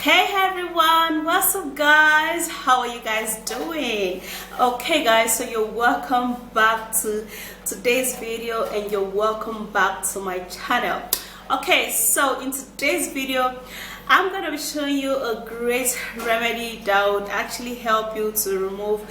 Hey everyone, what's up guys? How are you guys doing? Okay guys, so you're welcome back to today's video and you're welcome back to my channel. Okay, so in today's video I'm going to be showing you a great remedy that would actually help you to remove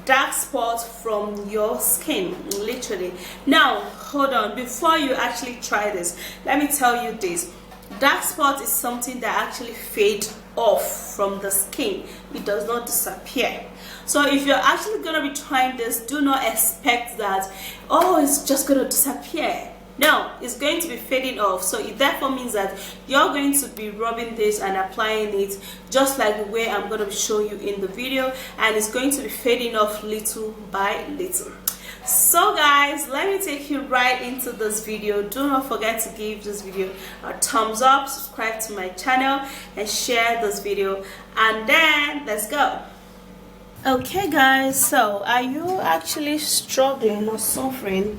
dark spots from your skin, literally. Now hold on, before you actually try this, let me tell you this. Dark spot is something that actually fades off from the skin. It does not disappear. So if you're actually going to be trying this, do not expect that, oh, it's just going to disappear. No, it's going to be fading off. So it therefore means that you're going to be rubbing this and applying it just like the way I'm going to be showing you in the video, and it's going to be fading off little by little. So guys, let me take you right into this video. Do not forget to give this video a thumbs up, subscribe to my channel and share this video, and then let's go. Okay guys, so are you actually struggling or suffering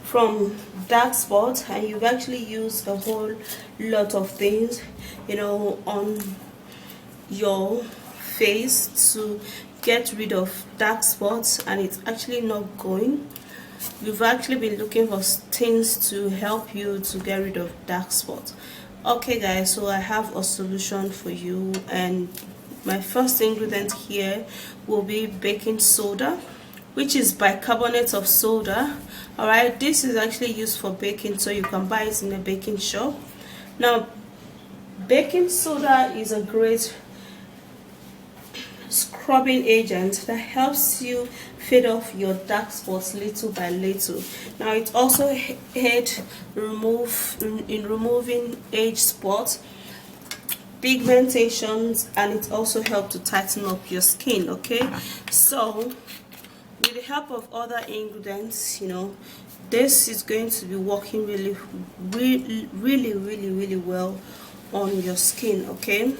from dark spots and you've actually used a whole lot of things, you know, on your face to get rid of dark spots and it's actually not going? You've actually been looking for things to help you to get rid of dark spots. Okay guys, so I have a solution for you, and my first ingredient here will be baking soda, which is bicarbonate of soda. All right, this is actually used for baking, so you can buy it in a baking shop. Now baking soda is a great scrubbing agent that helps you fade off your dark spots little by little. Now it also aids in removing age spots, pigmentations, and it also helps to tighten up your skin. Okay, so with the help of other ingredients, you know, this is going to be working really well on your skin. Okay,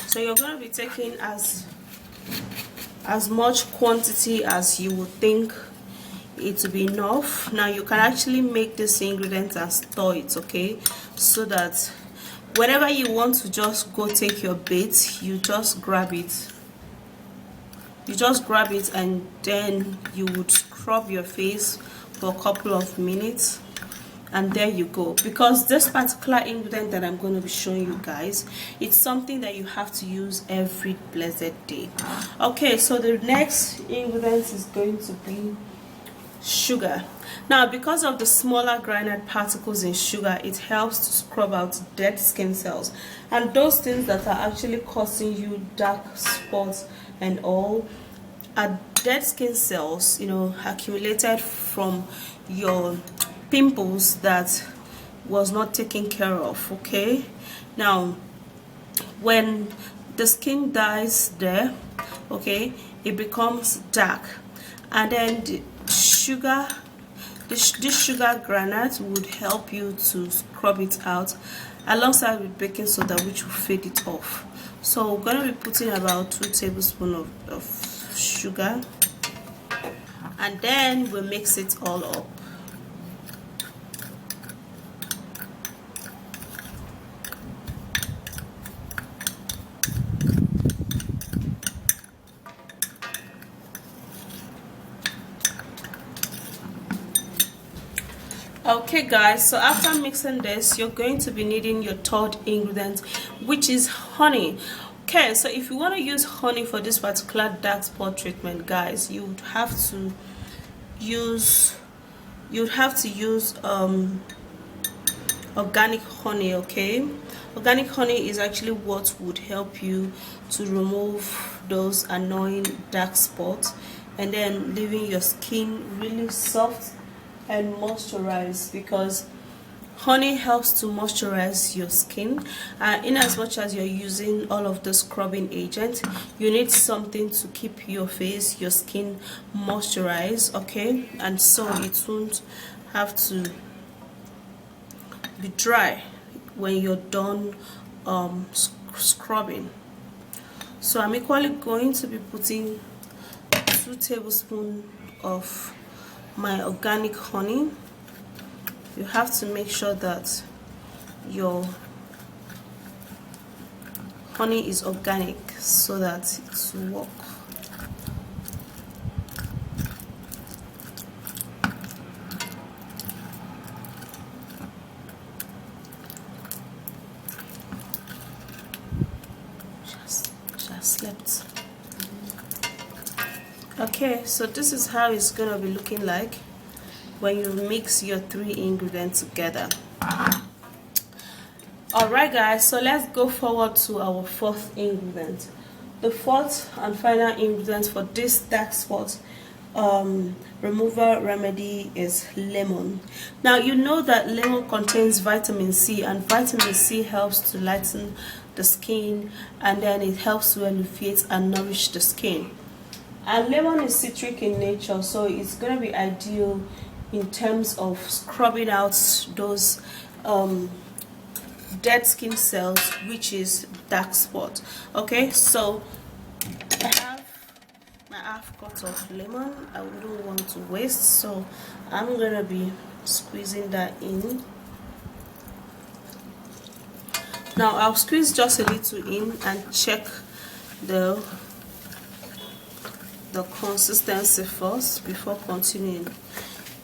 so you're going to be taking as much quantity as you would think it to be enough. Now you can actually make this ingredient and store it, okay, so that whenever you want to just go take your bath, you just grab it. You just grab it and then you would scrub your face for a couple of minutes, and there you go. Because this particular ingredient that I'm going to be showing you guys, it's something that you have to use every blessed day. Okay, so the next ingredient is going to be sugar. Now because of the smaller granite particles in sugar, it helps to scrub out dead skin cells and those things that are actually causing you dark spots and all are dead skin cells, you know, accumulated from your pimples that was not taken care of. Okay, now when the skin dies there, okay, it becomes dark, and then this sugar granite would help you to scrub it out alongside with baking soda, which will fade it off. So we're going to be putting about 2 tablespoons of sugar, and then we'll mix it all up. Okay guys, so after mixing this, you're going to be needing your third ingredient, which is honey. Okay, so if you want to use honey for this particular dark spot treatment, guys, you would have to use organic honey. Okay, organic honey is actually what would help you to remove those annoying dark spots and then leaving your skin really soft and moisturized, because honey helps to moisturize your skin, and in as much as you're using all of the scrubbing agent, you need something to keep your face, your skin moisturized. Okay, and so it won't have to be dry when you're done scrubbing. So I'm equally going to be putting 2 tablespoons of my organic honey. You have to make sure that your honey is organic, so that it will work. Just slept. Okay, so this is how it's gonna be looking like when you mix your 3 ingredients together. Alright guys, so let's go forward to our 4th ingredient. The 4th and final ingredient for this dark spot removal remedy is lemon. Now you know that lemon contains vitamin C, and vitamin C helps to lighten the skin, and then it helps to elevate and nourish the skin. And lemon is citric in nature, so it's going to be ideal in terms of scrubbing out those dead skin cells, which is dark spot. Okay, so I have my half cut of lemon. I wouldn't want to waste, so I'm gonna be squeezing that in. Now I'll squeeze just a little in and check the consistency first before continuing.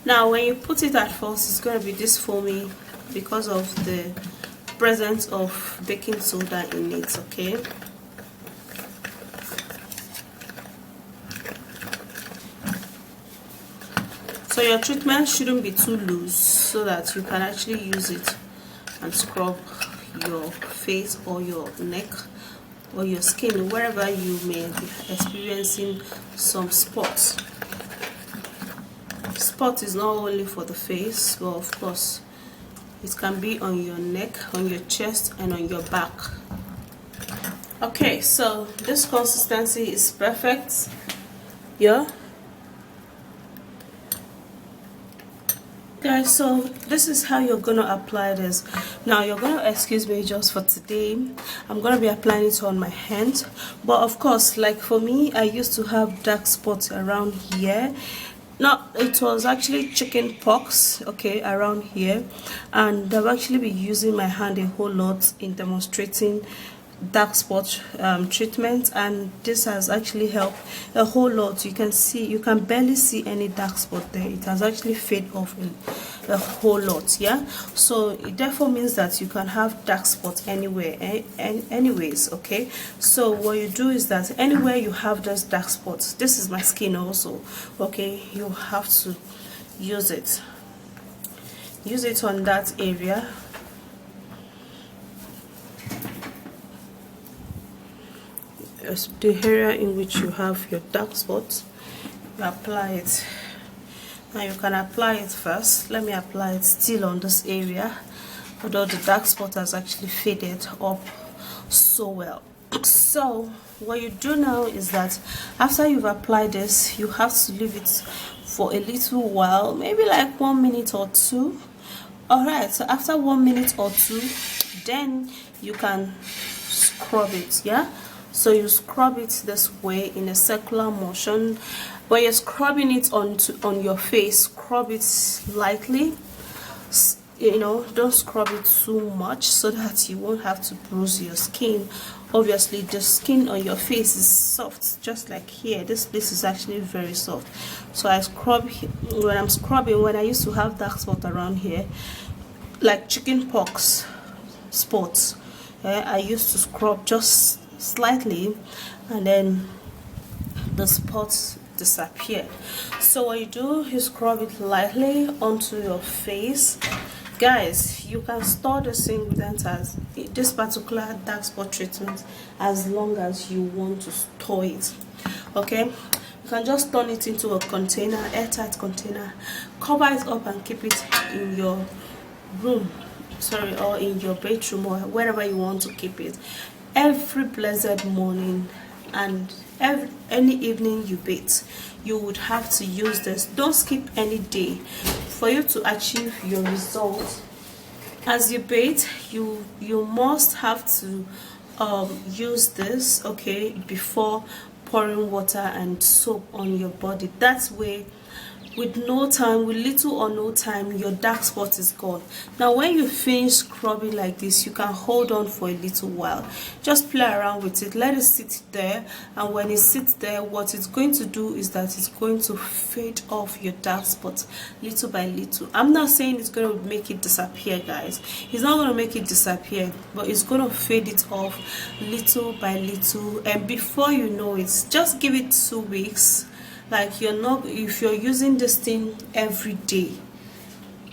Now when you put it at first, it's going to be this foamy because of the presence of baking soda in it. Okay, so your treatment shouldn't be too loose, so that you can actually use it and scrub your face or your neck or your skin, wherever you may be experiencing some spots. Spot is not only for the face, but of course it can be on your neck, on your chest, and on your back. Okay, so this consistency is perfect. Yeah guys, so this is how you're gonna apply this. Now you're gonna excuse me just for today. I'm gonna be applying it on my hand, but of course, like for me, I used to have dark spots around here. Now it was actually chicken pox, okay, around here, and I've actually been using my hand a whole lot in demonstrating dark spot treatment, and this has actually helped a whole lot. You can barely see any dark spot there. It has actually faded off a whole lot. Yeah, so it therefore means that you can have dark spots anywhere, anyways. Okay, so what you do is that anywhere you have those dark spots, this is my skin also, okay, you have to use it on that area. The area in which you have your dark spots, you apply it. Now you can apply it first. Let me apply it still on this area, although the dark spot has actually faded up so well. So what you do now is that after you've applied this, you have to leave it for a little while, maybe like 1 minute or 2. Alright, so after 1 minute or 2, then you can scrub it. Yeah, so you scrub it this way in a circular motion. When you're scrubbing it on your face, scrub it lightly. You know, don't scrub it too much so that you won't have to bruise your skin. Obviously the skin on your face is soft, just like here. This place is actually very soft, so I scrub. When I'm scrubbing, when I used to have dark spot around here, like chicken pox spots, I used to scrub just slightly, and then the spots disappear. So what you do is scrub it lightly onto your face. Guys, you can store this ingredient as this particular dark spot treatment as long as you want to store it. Okay, you can just turn it into a container, airtight container, cover it up and keep it in your room, or in your bedroom, or wherever you want to keep it. Every blessed morning and any evening you bathe, you would have to use this. Don't skip any day for you to achieve your results. As you bathe, you must have to use this, okay, before pouring water and soap on your body. That way with no time, with little or no time, your dark spot is gone. Now when you finish scrubbing like this, you can hold on for a little while. Just play around with it, let it sit there, and when it sits there, what it's going to do is that it's going to fade off your dark spot little by little. I'm not saying it's going to make it disappear, guys. It's not going to make it disappear, but it's going to fade it off little by little, and before you know it, just give it 2 weeks. Like, you're not, if you're using this thing every day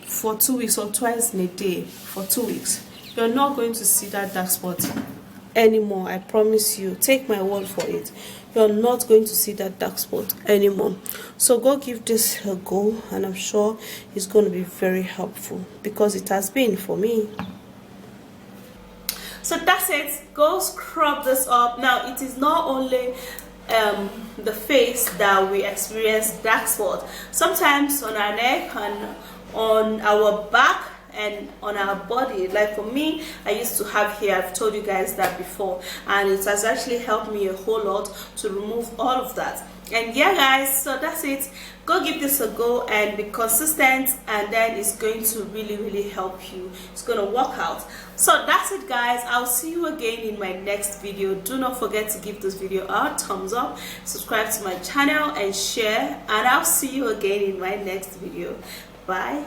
for 2 weeks, or twice in a day for 2 weeks, you're not going to see that dark spot anymore. I promise you, take my word for it. You're not going to see that dark spot anymore. So go give this a go, and I'm sure it's going to be very helpful, because it has been for me. So that's it. Go scrub this up. Now it is not only the face that we experience dark spot. Sometimes on our neck and on our back and on our body. Like for me, I used to have hair. I've told you guys that before, and it has actually helped me a whole lot to remove all of that. And yeah guys, so that's it. Go give this a go and be consistent, and then it's going to really help you. It's going to work out. So that's it guys. I'll see you again in my next video. Do not forget to give this video a thumbs up, subscribe to my channel and share, and I'll see you again in my next video. Bye.